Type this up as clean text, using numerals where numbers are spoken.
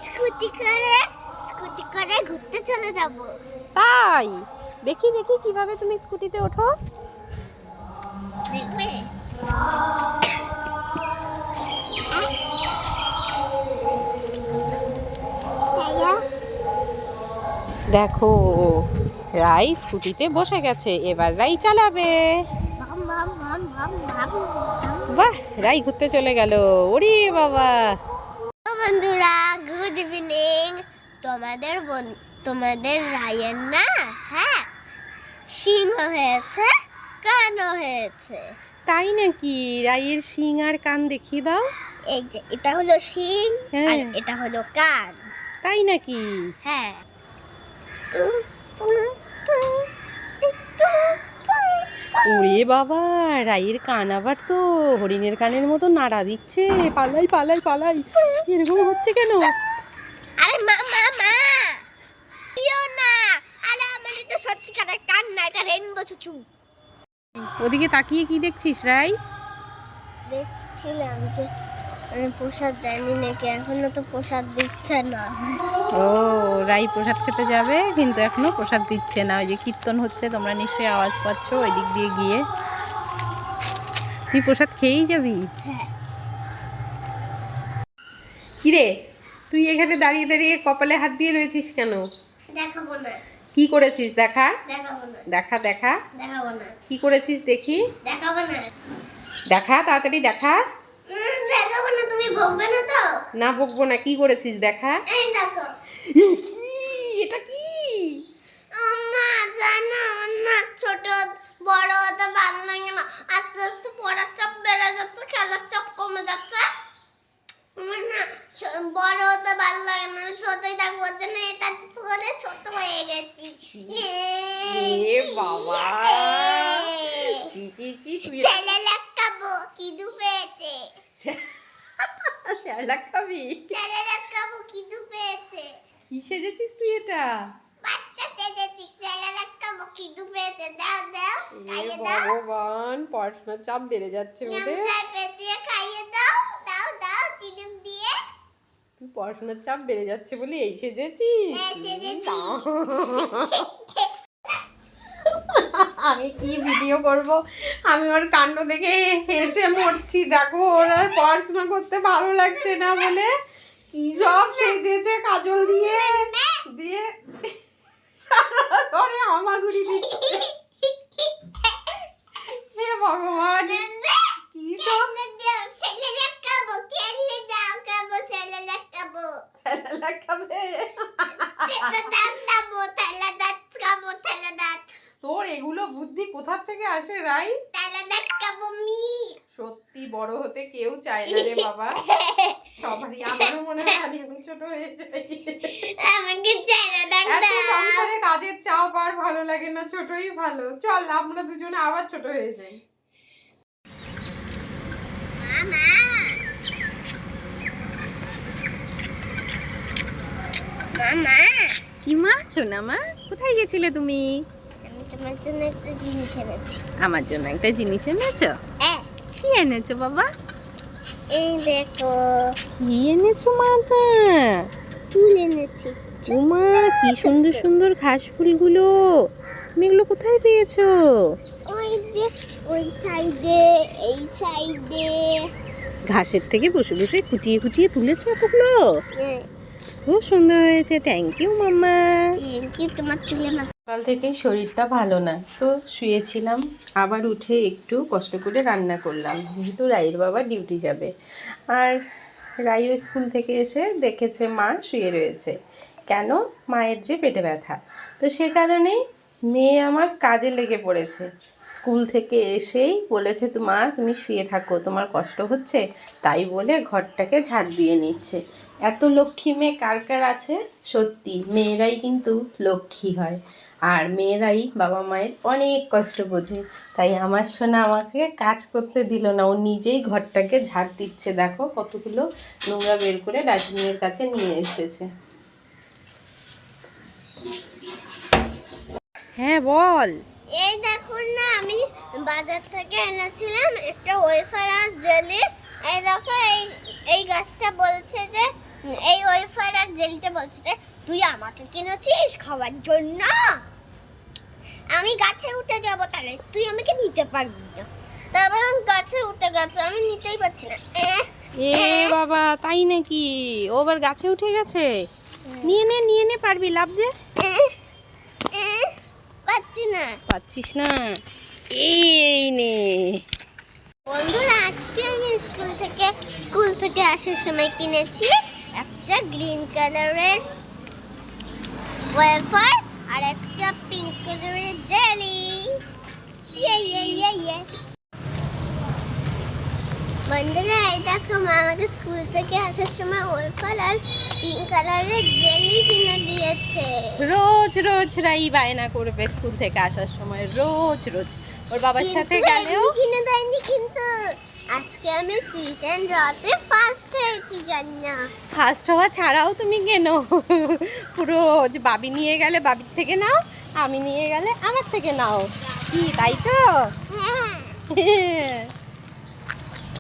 Scooty করে ঘুরতে চলে যাব। তাই দেখি দেখি কিভাবে তুমি স্কুটিতে ওঠো। দেখবে? দেখো রাই স্কুটিতে বসে গেছে, এবার রাই চালাবে। বাহ, রাই ঘুরতে চলে গেল। ওরে বাবা। বন্ধুরা, গুড ইভিনিং। তোমাদের রায়ের না, হ্যাঁ, সিংহ হয়েছে, কানও হয়েছে। তাই নাকি? রাইয়ের শিং আর কান দেখিয়ে দাও। এই যে এটা হলো শিং আর হ্যাঁ। এটা হলো কান। তাই নাকি? হ্যাঁ। ওরে বাবা, রাইয়ের কান আবার তো হরিণের কানের মতো নাড়া দিচ্ছে। পালাই পালাই পালাই, এরকম হচ্ছে কেন? আরে মা মা মা, ইও না। আরে আমার এটা সত্যিকারের কান না, এটা রেইনবো চুচু। ওদিকে তাকিয়ে কি দেখছিস রাই? দেখছিলাম যে প্রসাদ দেয়নি নাকি, এখনো তো প্রসাদ দিচ্ছে না। ও, রাই প্রসাদ খেতে যাবে কিন্তু এখনো প্রসাদ দিচ্ছে না। ওই যে কীর্তন হচ্ছে, তোমরা নিশ্চয়ই আওয়াজ পাচ্ছ ওই দিক দিয়ে গিয়ে। তুই প্রসাদ খেয়েই যাবি? হ্যাঁ। কিরে, তুই এখানে দাঁড়িয়ে দাঁড়িয়ে কপালে হাত দিয়ে রয়েছিস কেন? দেখাবো না। কি করেছিস দেখা? দেখাবো না। দেখা দেখা। দেখাবো না। কি করেছিস দেখি? দেখাবো না। দেখা, তাড়াতাড়ি দেখা। দেখাবো না, তুমি ভোগবে না তো? না বকবো না, কি করেছিস দেখা। এই দেখো। এটা কি? আম্মা জানো, আমার না ছোট বড় হতে ভালো লাগে না। আস্তে আস্তে পড়ার চাপ বেড়ে যাচ্ছে, খেলার চাপ কমে যাচ্ছে। আমার না বড় হতে ভালো লাগে না, আমি ছোটই থাকবো। না এটা পরে ছোট হয়ে গেছি। এ বাবা, চি চি চি, তুই ছেলে লাগাবো, খিদু পেয়েছে। চার লাখ খাবি? ছেলে লাগাবো, খিদু পেয়েছে। কি সেজেছিস তুই এটা? বাচ্চা সেজেছি, ছেলে লাগাবো, খিদু পেয়েছে। দাও দাও, এ খাইয়ে দাও। ভগবান, পড়াশোনার চাপ বেড়ে যাচ্ছে বলে। গামছায় পেঁচিয়ে খাইয়ে দাও। দাও দাও, চিনুক দিয়ে। তুই পড়াশোনার চাপ বেড়ে যাচ্ছে বলে এই সেজেছিস? হ্যাঁ, সেজেছি। আমি কি ভিডিও করব? আমি ওর কাণ্ড দেখে হেসে মরছি। দেখো, ওর আর পড়াশোনা করতে ভালো লাগছে না বলে কি সব সেজেছে, কাজল দিয়ে দিয়ে ধরে হামাগুড়ি দিচ্ছে। হে ভগবান, কি সব ছেলে লাগাবো, খেললে দাও, খাবো, ছেলে লাগাবো। ছেলেলা খাবে। দাঁত খাবো, ছেলে দাঁত খাবো, ছেলে দাঁত। তোর এগুলো বুদ্ধি কোথা থেকে আসে রাই? ছেলে দাঁত খাবো মি। সত্যি বড় হতে কেউ চায় না রে বাবা। সবারই, আমারও মনে হয় আমি এখন ছোট হয়ে যাই। আমাকে ছেলে দাঁত এত দাও। সংসারে কাজের চাপ আর ভালো লাগে না, ছোটই ভালো। চল আমরা দুজনে আবার ছোট হয়ে যাই। মামা, মামা, কি মা, সোনা মা, কোথায় গেছিলে তুমি? আমি তোমার জন্য একটা জিনিস এনেছি। আমার জন্য একটা জিনিস এনেছো? হ্যাঁ, কি এনেছো বাবা? এই দেখো, কি এনেছো মাতা? ফুল এনেছি। উমা, কি সুন্দর সুন্দর ঘাস ফুলগুলো। তুমি এগুলো কোথায় পেয়েছো? ওই যে ওই সাইডে, এই সাইডে। ঘাসের থেকে বসে বসে খুঁটিয়ে খুঁটিয়ে তুলেছো এতগুলো? খুব সুন্দর হয়েছে, থ্যাংক ইউ মাম্মা। কি তোমার চুলে মা? সকাল থেকে শরীরটা ভালো না, তো শুয়েছিলাম। আবার উঠে একটু কষ্ট করে রান্না করলাম, যেহেতু রাইয়ের বাবা ডিউটি যাবে। আর রাইও স্কুল থেকে এসে দেখেছে মা শুয়ে রয়েছে। কেন? মায়ের যে পেটে ব্যথা, তো সে কারণেই মেয়ে আমার কাজে লেগে পড়েছে। স্কুল থেকে এসেই বলেছে, মা তুমি শুয়ে থাকো, তোমার কষ্ট হচ্ছে, তাই বলে ঘরটাকে ঝাড় দিয়ে নিচ্ছে। এত লক্ষ্মী মেয়ে কার কার আছে? সত্যি মেয়েরাই কিন্তু লক্ষ্মী হয়, আর মেয়েরাই বাবা মায়ের অনেক কষ্ট বোঝে। তাই আমার সোনা আমাকে কাজ করতে দিল না, ও নিজেই ঘরটাকে ঝাড় দিচ্ছে। দেখো কতগুলো নোংরা বের করে ডাস্টবিনের কাছে নিয়ে এসেছে। হ্যাঁ বল। এই দেখুন না, আমি বাজার থেকে এনেছিলাম একটা ওয়েফার আর জেলি। এই দেখো, এই গাছটা বলছে যে এই ওয়েফার আর জেলিটা বলছে যে তুই আমাকে কিনেছিস খাওয়ার জন্য, আমি গাছে উঠে যাব, তাহলে তুই আমাকে নিতে পারবি না। তারপর গাছে উঠে গেছে, আমি নিতেই পারছি না। এ বাবা, তাই নাকি? ও আবার গাছে উঠে গেছে? নিয়ে নে পারবি, লাভ দে। পাচ্ছি না। পাচ্ছিস না? এই নে। বন্ধুরা, আজকে আমি স্কুল থেকে আসার সময় কিনেছি একটা গ্রিন কালারের ওয়েফার আর একটা পিঙ্ক কালারের জেলি। ইয়ে। বন্ধুরা, এই দেখো, মা আমাকে স্কুল থেকে আসার সময় ওয়েফার আর পিঙ্ক কালারের জেলি কিনে দিয়েছে। রোজ রোজ রাই বায়না করবে স্কুল থেকে আসার সময়, রোজ রোজ ওর বাবার সাথে গেলেও। কিনে দেয়নি, কিন্তু আজকে আমি সিট এন্ড ড্রতে ফার্স্ট হয়েছি, জানি না। ফার্স্ট হওয়া ছাড়াও তুমি কেন, পুরো যে বাবি নিয়ে গেলে বাবির থেকে নাও, আমি নিয়ে গেলে আমার থেকে নাও, কি তাই তো? হ্যাঁ।